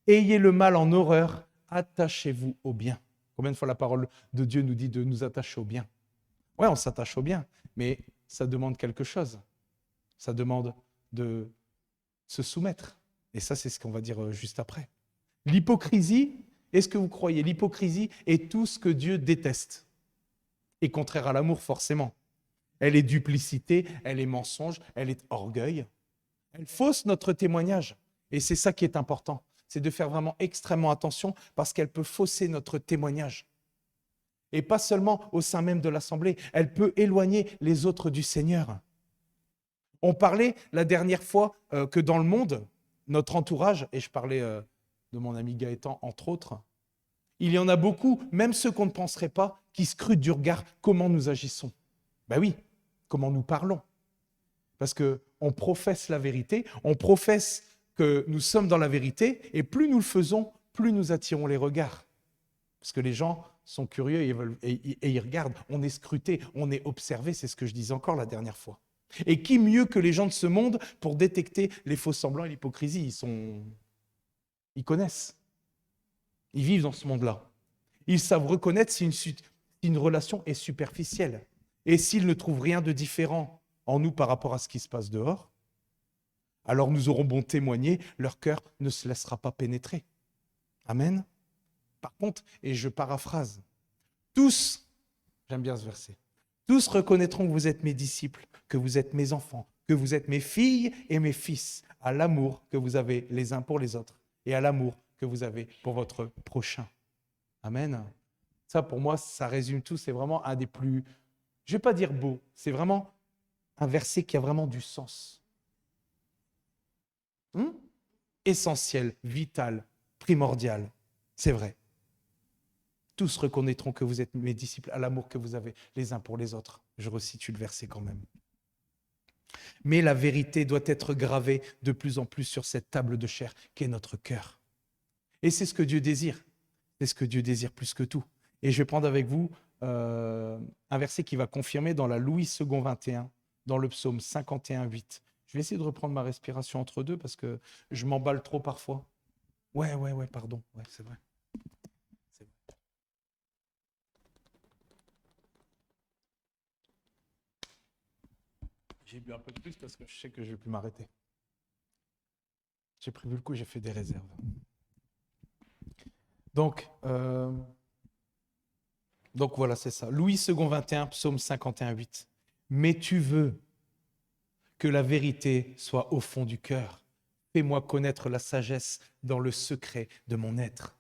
Ayez le mal en horreur, attachez-vous au bien. Combien de fois la parole de Dieu nous dit de nous attacher au bien? Ouais, on s'attache au bien, mais ça demande quelque chose. Ça demande de se soumettre. Et ça, c'est ce qu'on va dire juste après. L'hypocrisie, est-ce que vous croyez, l'hypocrisie est tout ce que Dieu déteste et contraire à l'amour, forcément. Elle est duplicité, elle est mensonge, elle est orgueil. Elle fausse notre témoignage. Et c'est ça qui est important. C'est de faire vraiment extrêmement attention parce qu'elle peut fausser notre témoignage. Et pas seulement au sein même de l'Assemblée, elle peut éloigner les autres du Seigneur. On parlait la dernière fois que dans le monde, notre entourage, et je parlais de mon ami Gaëtan entre autres, Il y en a beaucoup, même ceux qu'on ne penserait pas, qui scrutent du regard comment nous agissons. Ben oui, comment nous parlons. Parce qu'on professe la vérité, on professe que nous sommes dans la vérité, et plus nous le faisons, plus nous attirons les regards. Parce que les gens sont curieux et ils regardent. On est scruté, on est observé, c'est ce que je disais encore la dernière fois. Et qui mieux que les gens de ce monde pour détecter les faux semblants et l'hypocrisie? Ils connaissent. Ils vivent dans ce monde-là. Ils savent reconnaître si une relation est superficielle. Et s'ils ne trouvent rien de différent en nous par rapport à ce qui se passe dehors, alors nous aurons bon témoigner, leur cœur ne se laissera pas pénétrer. Amen. Par contre, et je paraphrase, tous, j'aime bien ce verset, tous reconnaîtront que vous êtes mes disciples, que vous êtes mes enfants, que vous êtes mes filles et mes fils, à l'amour que vous avez les uns pour les autres et à l'amour que vous avez pour votre prochain. Amen. Ça, pour moi, ça résume tout. C'est vraiment un des plus, je ne vais pas dire beau, c'est vraiment un verset qui a vraiment du sens. Essentiel, vital, primordial. C'est vrai. Tous reconnaîtront que vous êtes mes disciples à l'amour que vous avez les uns pour les autres. Je resitue le verset quand même. Mais la vérité doit être gravée de plus en plus sur cette table de chair qu'est notre cœur. Et c'est ce que Dieu désire. C'est ce que Dieu désire plus que tout. Et je vais prendre avec vous un verset qui va confirmer dans la Louis II 21, dans le psaume 51, 8. Je vais essayer de reprendre ma respiration entre deux parce que je m'emballe trop parfois. Ouais, pardon. Ouais, c'est vrai. J'ai bu un peu plus parce que je sais que je ne vais plus m'arrêter. J'ai prévu le coup, j'ai fait des réserves. Donc voilà, c'est ça. Louis II 21, psaume 51, 8. Mais tu veux que la vérité soit au fond du cœur. Fais-moi connaître la sagesse dans le secret de mon être.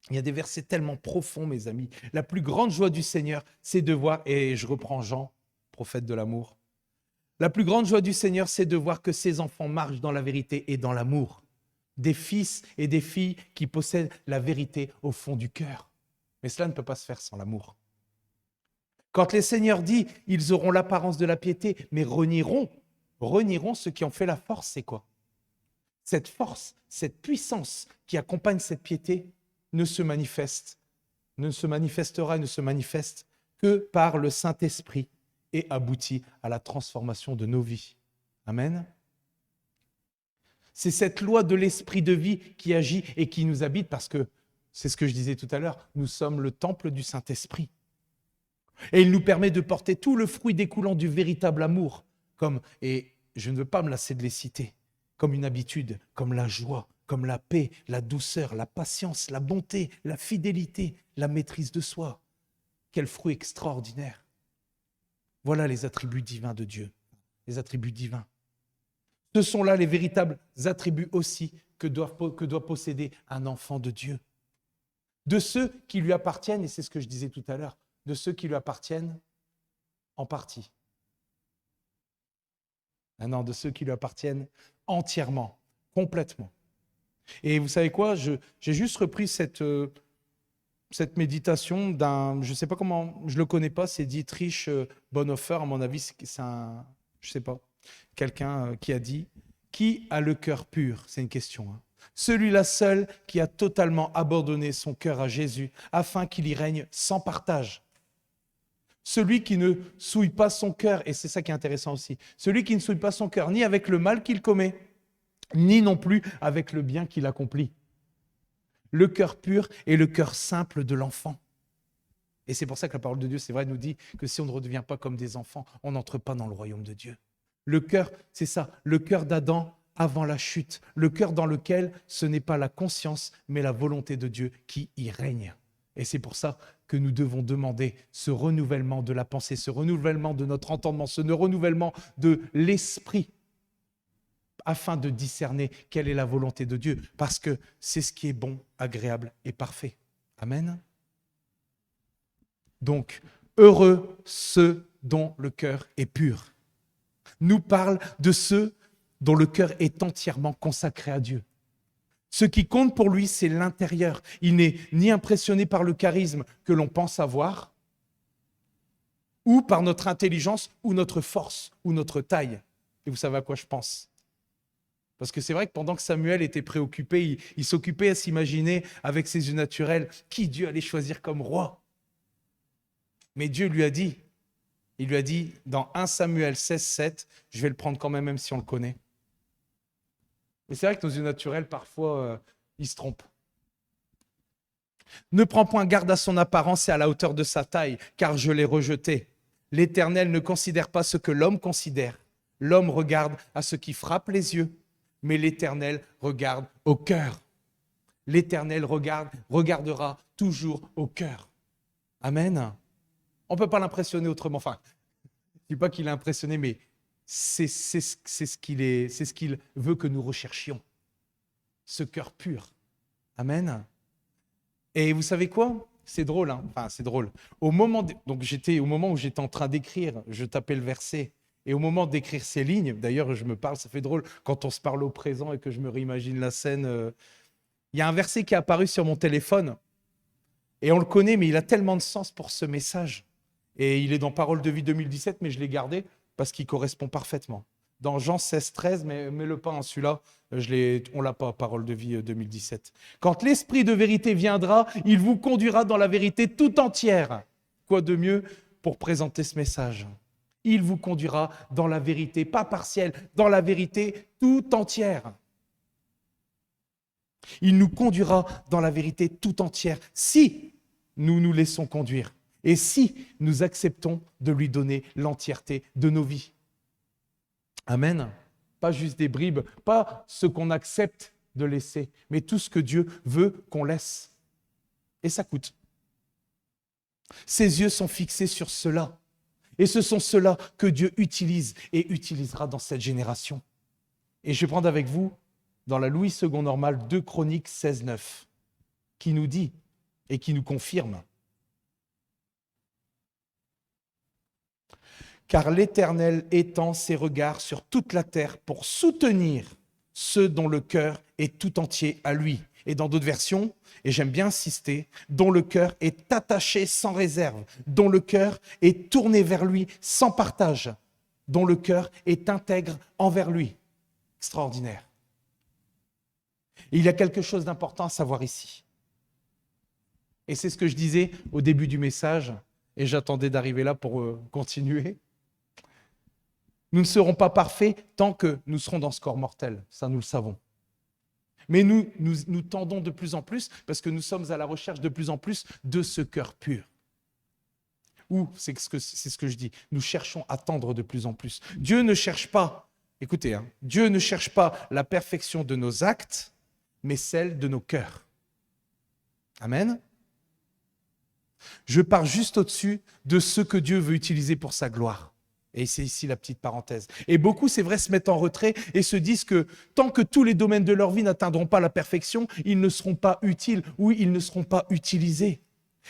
Il y a des versets tellement profonds, mes amis. La plus grande joie du Seigneur, c'est de voir, et je reprends Jean, prophète de l'amour, la plus grande joie du Seigneur, c'est de voir que ses enfants marchent dans la vérité et dans l'amour. Des fils et des filles qui possèdent la vérité au fond du cœur. Mais cela ne peut pas se faire sans l'amour. Quand le Seigneur dit « ils auront l'apparence de la piété, mais renieront ceux qui ont fait la force », c'est quoi? Cette force, cette puissance qui accompagne cette piété ne se manifeste que par le Saint-Esprit et aboutit à la transformation de nos vies. Amen. C'est cette loi de l'esprit de vie qui agit et qui nous habite parce que, c'est ce que je disais tout à l'heure, nous sommes le temple du Saint-Esprit. Et il nous permet de porter tout le fruit découlant du véritable amour, et je ne veux pas me lasser de les citer, comme une habitude, comme la joie, comme la paix, la douceur, la patience, la bonté, la fidélité, la maîtrise de soi. Quel fruit extraordinaire! Voilà les attributs divins de Dieu, les attributs divins. Ce sont là les véritables attributs aussi que doit posséder un enfant de Dieu. De ceux qui lui appartiennent, et c'est ce que je disais tout à l'heure, de ceux qui lui appartiennent en partie. Non, de ceux qui lui appartiennent entièrement, complètement. Et vous savez quoi, j'ai juste repris cette méditation d'un, je ne sais pas comment, je ne le connais pas, c'est Dietrich Bonhoeffer, à mon avis, c'est un, je ne sais pas, quelqu'un qui a dit « Qui a le cœur pur ?» C'est une question. Celui-là seul qui a totalement abandonné son cœur à Jésus afin qu'il y règne sans partage. Celui qui ne souille pas son cœur, et c'est ça qui est intéressant aussi, celui qui ne souille pas son cœur ni avec le mal qu'il commet, ni non plus avec le bien qu'il accomplit. Le cœur pur est le cœur simple de l'enfant. Et c'est pour ça que la parole de Dieu, c'est vrai, nous dit que si on ne redevient pas comme des enfants, on n'entre pas dans le royaume de Dieu. Le cœur, c'est ça, le cœur d'Adam avant la chute, le cœur dans lequel ce n'est pas la conscience, mais la volonté de Dieu qui y règne. Et c'est pour ça que nous devons demander ce renouvellement de la pensée, ce renouvellement de notre entendement, ce renouvellement de l'esprit, afin de discerner quelle est la volonté de Dieu, parce que c'est ce qui est bon, agréable et parfait. Amen. Donc, heureux ceux dont le cœur est pur. Nous parle de ceux dont le cœur est entièrement consacré à Dieu. Ce qui compte pour lui, c'est l'intérieur. Il n'est ni impressionné par le charisme que l'on pense avoir, ou par notre intelligence, ou notre force, ou notre taille. Et vous savez à quoi je pense? Parce que c'est vrai que pendant que Samuel était préoccupé, il s'occupait à s'imaginer avec ses yeux naturels qui Dieu allait choisir comme roi. Mais Dieu lui a dit, il lui a dit dans 1 Samuel 16, 7, je vais le prendre quand même, même si on le connaît. Mais c'est vrai que nos yeux naturels, parfois, ils se trompent. Ne prends point garde à son apparence et à la hauteur de sa taille, car je l'ai rejeté. L'Éternel ne considère pas ce que l'homme considère. L'homme regarde à ce qui frappe les yeux, mais l'Éternel regarde au cœur. L'Éternel regardera toujours au cœur. Amen. On ne peut pas l'impressionner autrement. Enfin, je ne dis pas qu'il est impressionné, mais c'est ce qu'il veut que nous recherchions. Ce cœur pur. Amen. Et vous savez quoi? C'est drôle, hein? Enfin, c'est drôle. Au moment où j'étais en train d'écrire, je tapais le verset. Et au moment d'écrire ces lignes, d'ailleurs, je me parle, ça fait drôle quand on se parle au présent et que je me réimagine la scène. Il y a un verset qui est apparu sur mon téléphone. Et on le connaît, mais il a tellement de sens pour ce message. Et il est dans Parole de vie 2017, mais je l'ai gardé parce qu'il correspond parfaitement. Dans Jean 16, 13, mais mets-le pas en celui-là, on l'a pas, Parole de vie 2017. Quand l'Esprit de vérité viendra, il vous conduira dans la vérité tout entière. Quoi de mieux pour présenter ce message? Il vous conduira dans la vérité, pas partielle, dans la vérité tout entière. Il nous conduira dans la vérité tout entière si nous nous laissons conduire et si nous acceptons de lui donner l'entièreté de nos vies. Amen. Pas juste des bribes, pas ce qu'on accepte de laisser, mais tout ce que Dieu veut qu'on laisse. Et ça coûte. Ses yeux sont fixés sur cela. Et ce sont ceux-là que Dieu utilise et utilisera dans cette génération. Et je vais prendre avec vous, dans la Louis II normale, 2 Chroniques 16, 9, qui nous dit et qui nous confirme. Car l'Éternel étend ses regards sur toute la terre pour soutenir ceux dont le cœur est tout entier à lui. Et dans d'autres versions, et j'aime bien insister, dont le cœur est attaché sans réserve, dont le cœur est tourné vers lui sans partage, dont le cœur est intègre envers lui. Extraordinaire. Et il y a quelque chose d'important à savoir ici. Et c'est ce que je disais au début du message, et j'attendais d'arriver là pour continuer. Nous ne serons pas parfaits tant que nous serons dans ce corps mortel, ça nous le savons. Mais nous tendons de plus en plus, parce que nous sommes à la recherche de plus en plus de ce cœur pur. Ou, c'est ce que je dis, nous cherchons à tendre de plus en plus. Dieu ne cherche pas, écoutez, Dieu ne cherche pas la perfection de nos actes, mais celle de nos cœurs. Amen. Je pars juste au-dessus de ce que Dieu veut utiliser pour sa gloire. Et c'est ici la petite parenthèse. Et beaucoup, c'est vrai, se mettent en retrait et se disent que tant que tous les domaines de leur vie n'atteindront pas la perfection, ils ne seront pas utiles ou ils ne seront pas utilisés.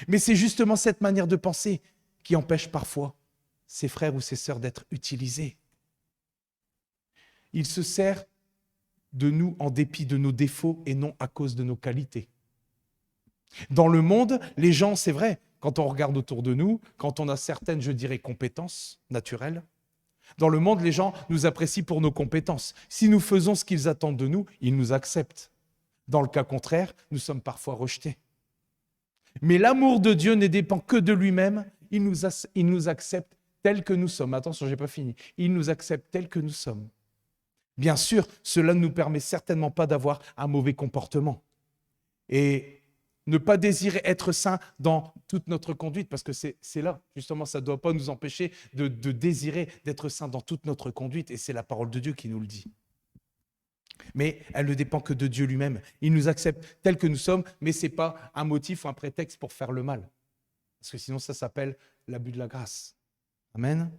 Mais c'est justement cette manière de penser qui empêche parfois ses frères ou ses sœurs d'être utilisés. Il se sert de nous en dépit de nos défauts et non à cause de nos qualités. Dans le monde, les gens, c'est vrai, quand on regarde autour de nous, quand on a certaines, je dirais, compétences naturelles, dans le monde, les gens nous apprécient pour nos compétences. Si nous faisons ce qu'ils attendent de nous, ils nous acceptent. Dans le cas contraire, nous sommes parfois rejetés. Mais l'amour de Dieu ne dépend que de lui-même. Il nous accepte tels que nous sommes. Attention, je n'ai pas fini. Il nous accepte tels que nous sommes. Bien sûr, cela ne nous permet certainement pas d'avoir un mauvais comportement. Et ne pas désirer être saint dans toute notre conduite, parce que c'est là, justement, ça ne doit pas nous empêcher de désirer d'être saint dans toute notre conduite, et c'est la parole de Dieu qui nous le dit. Mais elle ne dépend que de Dieu lui-même. Il nous accepte tels que nous sommes, mais ce n'est pas un motif ou un prétexte pour faire le mal. Parce que sinon, ça s'appelle l'abus de la grâce. Amen.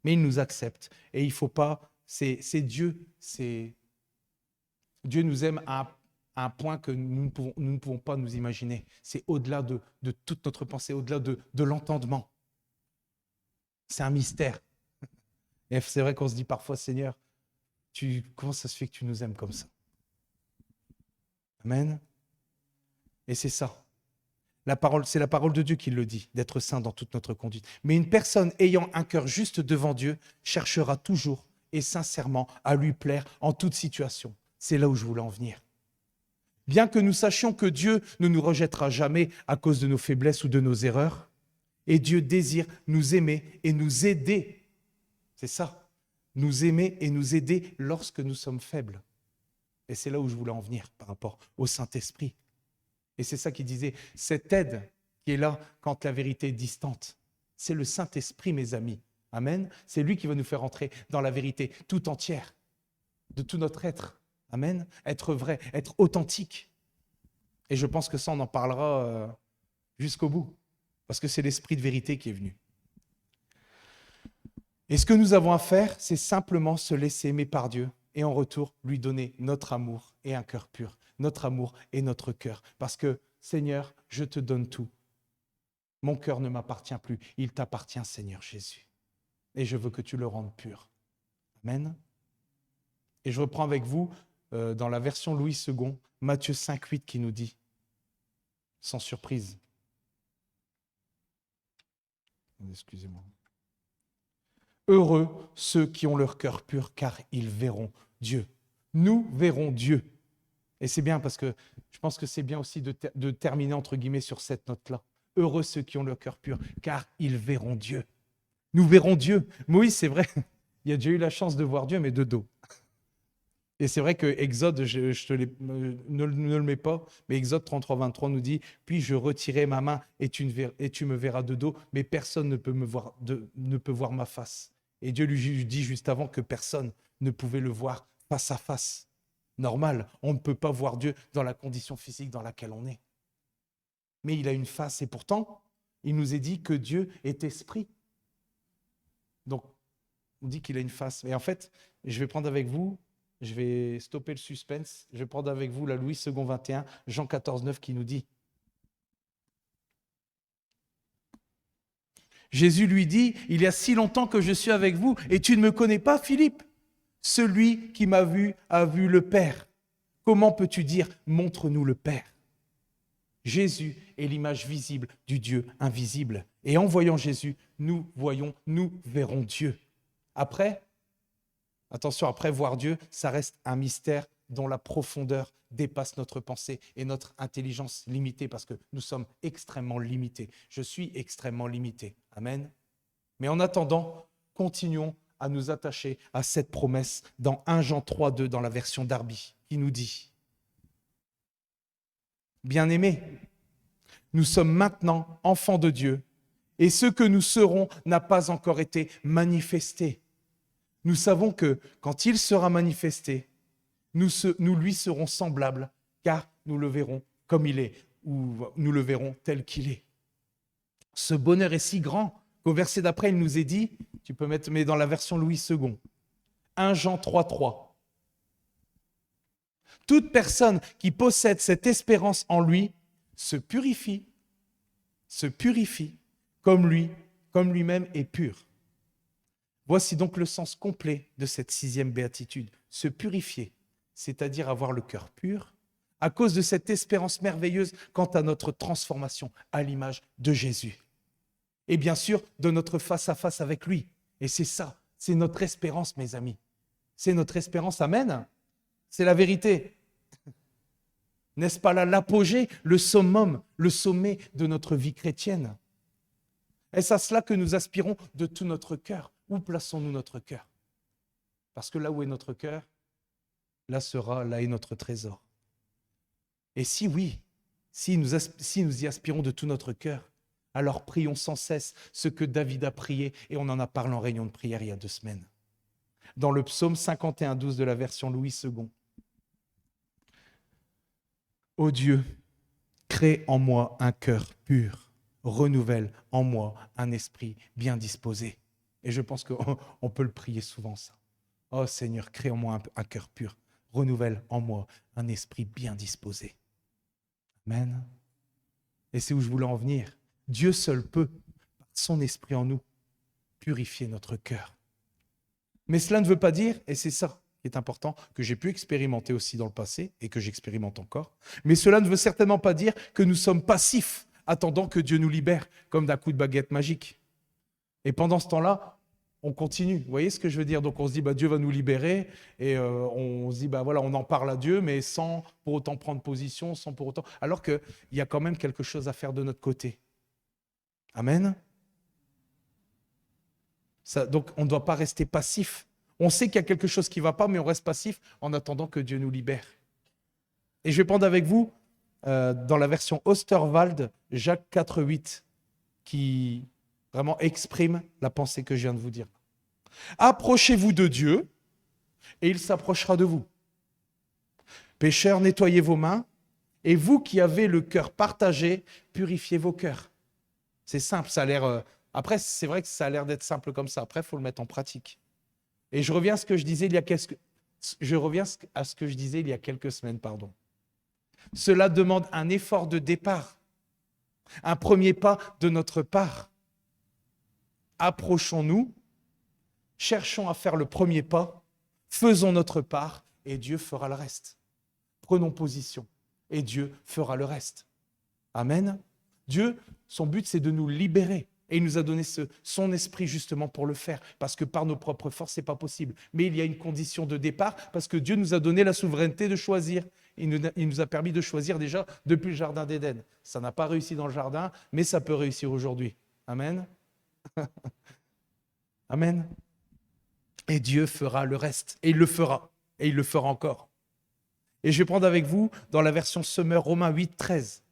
Mais il nous accepte, et il ne faut pas... C'est Dieu, Dieu nous aime à un point que nous ne pouvons pas nous imaginer. C'est au-delà de toute notre pensée, au-delà de l'entendement. C'est un mystère. Et c'est vrai qu'on se dit parfois, Seigneur, comment ça se fait que tu nous aimes comme ça? Amen. Et c'est ça. La parole, c'est la parole de Dieu qui le dit, d'être saint dans toute notre conduite. Mais une personne ayant un cœur juste devant Dieu cherchera toujours et sincèrement à lui plaire en toute situation. C'est là où je voulais en venir. Bien que nous sachions que Dieu ne nous rejettera jamais à cause de nos faiblesses ou de nos erreurs, et Dieu désire nous aimer et nous aider. C'est ça, nous aimer et nous aider lorsque nous sommes faibles. Et c'est là où je voulais en venir par rapport au Saint-Esprit. Et c'est ça qu'il disait, cette aide qui est là quand la vérité est distante, c'est le Saint-Esprit, mes amis. Amen. C'est lui qui va nous faire entrer dans la vérité tout entière, de tout notre être. Amen. Être vrai, être authentique. Et je pense que ça, on en parlera jusqu'au bout, parce que c'est l'Esprit de vérité qui est venu. Et ce que nous avons à faire, c'est simplement se laisser aimer par Dieu et en retour, lui donner notre amour et un cœur pur, notre amour et notre cœur. Parce que, Seigneur, je te donne tout. Mon cœur ne m'appartient plus, il t'appartient, Seigneur Jésus. Et je veux que tu le rendes pur. Amen. Et je reprends avec vous, dans la version Louis II, Matthieu 5,8 qui nous dit, sans surprise, excusez-moi, heureux ceux qui ont leur cœur pur, car ils verront Dieu. Nous verrons Dieu. Et c'est bien parce que je pense que c'est bien aussi de terminer entre guillemets sur cette note-là. Heureux ceux qui ont leur cœur pur, car ils verront Dieu. Nous verrons Dieu. Moïse, c'est vrai, il a déjà eu la chance de voir Dieu, mais de dos. Et c'est vrai que Exode, ne le mets pas, mais Exode 33, 23 nous dit « Puis je retirai ma main et tu me verras de dos, mais personne ne peut voir ma face. » Et Dieu lui dit juste avant que personne ne pouvait le voir face à face. Normal, on ne peut pas voir Dieu dans la condition physique dans laquelle on est. Mais il a une face et pourtant, il nous est dit que Dieu est esprit. Donc, on dit qu'il a une face. Et en fait, je vais prendre avec vous, je vais stopper le suspense, je vais prendre avec vous la Louis II 21, Jean 14, 9 qui nous dit Jésus lui dit, il y a si longtemps que je suis avec vous et tu ne me connais pas, Philippe. Celui qui m'a vu a vu le Père. Comment peux-tu dire, montre-nous le Père? Jésus est l'image visible du Dieu invisible. Et en voyant Jésus, nous verrons Dieu. Après, attention, après voir Dieu, ça reste un mystère dont la profondeur dépasse notre pensée et notre intelligence limitée parce que nous sommes extrêmement limités. Je suis extrêmement limité. Amen. Mais en attendant, continuons à nous attacher à cette promesse dans 1 Jean 3, 2 dans la version Darby qui nous dit « Bien-aimés, nous sommes maintenant enfants de Dieu et ce que nous serons n'a pas encore été manifesté. Nous savons que quand il sera manifesté, nous lui serons semblables car nous le verrons comme il est ou nous le verrons tel qu'il est. » Ce bonheur est si grand qu'au verset d'après, il nous est dit, tu peux mettre, mais dans la version Louis II, 1 Jean 3, 3. Toute personne qui possède cette espérance en lui se purifie comme lui-même est pur. Voici donc le sens complet de cette 6e béatitude. Se purifier, c'est-à-dire avoir le cœur pur, à cause de cette espérance merveilleuse quant à notre transformation à l'image de Jésus. Et bien sûr, de notre face-à-face avec lui. Et c'est ça, c'est notre espérance, mes amis. C'est notre espérance, amen. C'est la vérité. N'est-ce pas là l'apogée, le summum, le sommet de notre vie chrétienne? Est-ce à cela que nous aspirons de tout notre cœur? Où plaçons-nous notre cœur? Parce que là où est notre cœur, là est notre trésor. Et si oui, si nous y aspirons de tout notre cœur, alors prions sans cesse ce que David a prié, et on en a parlé en réunion de prière il y a 2 semaines. Dans le psaume 51, 12 de la version Louis II. Ô Dieu, crée en moi un cœur pur, renouvelle en moi un esprit bien disposé. Et je pense qu'on peut le prier souvent ça. Oh Seigneur, crée en moi un cœur pur, renouvelle en moi un esprit bien disposé. Amen. Et c'est où je voulais en venir. Dieu seul peut, par son esprit en nous, purifier notre cœur. Mais cela ne veut pas dire, et c'est ça, qui est important, que j'ai pu expérimenter aussi dans le passé et que j'expérimente encore. Mais cela ne veut certainement pas dire que nous sommes passifs, attendant que Dieu nous libère, comme d'un coup de baguette magique. Et pendant ce temps-là, on continue. Vous voyez ce que je veux dire? Donc on se dit, Dieu va nous libérer, et on se dit, voilà, on en parle à Dieu, mais sans pour autant prendre position, sans pour autant... Alors qu'il y a quand même quelque chose à faire de notre côté. Amen. Donc on ne doit pas rester passif. On sait qu'il y a quelque chose qui ne va pas, mais on reste passif en attendant que Dieu nous libère. Et je vais prendre avec vous, dans la version Osterwald, Jacques 4,8, qui vraiment exprime la pensée que je viens de vous dire. Approchez-vous de Dieu, et il s'approchera de vous. Pécheurs, nettoyez vos mains, et vous qui avez le cœur partagé, purifiez vos cœurs. C'est simple, ça a l'air... Après, c'est vrai que ça a l'air d'être simple comme ça. Après, il faut le mettre en pratique. Et je reviens à ce que je disais il y a quelques semaines. Cela demande un effort de départ, un premier pas de notre part. Approchons-nous, cherchons à faire le premier pas, faisons notre part et Dieu fera le reste. Prenons position et Dieu fera le reste. Amen. Dieu, son but, c'est de nous libérer. Et il nous a donné son esprit justement pour le faire, parce que par nos propres forces, ce n'est pas possible. Mais il y a une condition de départ, parce que Dieu nous a donné la souveraineté de choisir. Il nous a permis de choisir déjà depuis le jardin d'Éden. Ça n'a pas réussi dans le jardin, mais ça peut réussir aujourd'hui. Amen. Amen. Et Dieu fera le reste. Et il le fera. Et il le fera encore. Et je vais prendre avec vous dans la version Summer, Romains 8, 13.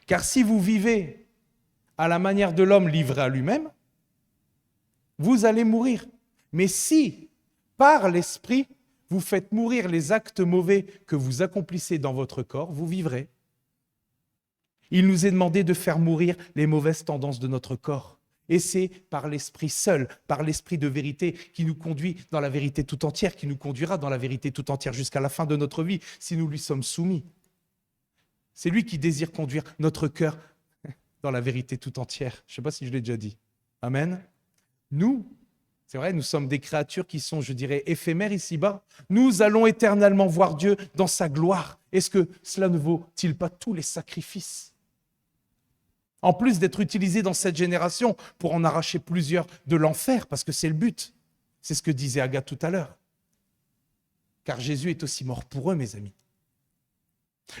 Car si vous vivez à la manière de l'homme livré à lui-même, vous allez mourir. Mais si, par l'Esprit, vous faites mourir les actes mauvais que vous accomplissez dans votre corps, vous vivrez. Il nous est demandé de faire mourir les mauvaises tendances de notre corps. Et c'est par l'Esprit seul, par l'Esprit de vérité qui nous conduit dans la vérité tout entière, qui nous conduira dans la vérité tout entière jusqu'à la fin de notre vie, si nous lui sommes soumis. C'est lui qui désire conduire notre cœur dans la vérité tout entière. Je ne sais pas si je l'ai déjà dit. Amen. Nous, c'est vrai, nous sommes des créatures qui sont, je dirais, éphémères ici-bas. Nous allons éternellement voir Dieu dans sa gloire. Est-ce que cela ne vaut-il pas tous les sacrifices? En plus d'être utilisé dans cette génération pour en arracher plusieurs de l'enfer, parce que c'est le but. C'est ce que disait Agathe tout à l'heure. Car Jésus est aussi mort pour eux, mes amis.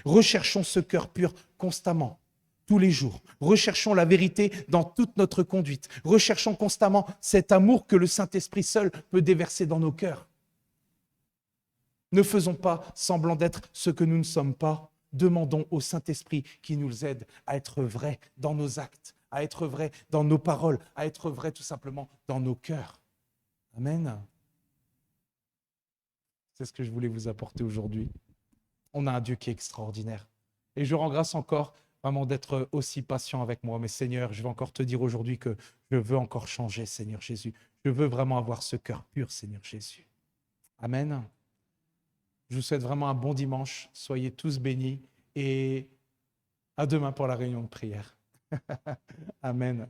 Recherchons ce cœur pur constamment, tous les jours. Recherchons la vérité dans toute notre conduite. Recherchons constamment cet amour que le Saint-Esprit seul peut déverser dans nos cœurs. Ne faisons pas semblant d'être ce que nous ne sommes pas. Demandons au Saint-Esprit qui nous aide à être vrais dans nos actes, à être vrais dans nos paroles, à être vrais tout simplement dans nos cœurs. Amen. C'est ce que je voulais vous apporter aujourd'hui. On a un Dieu qui est extraordinaire. Et je rends grâce encore vraiment d'être aussi patient avec moi. Mais Seigneur, je veux encore te dire aujourd'hui que je veux encore changer, Seigneur Jésus. Je veux vraiment avoir ce cœur pur, Seigneur Jésus. Amen. Je vous souhaite vraiment un bon dimanche. Soyez tous bénis et à demain pour la réunion de prière. Amen.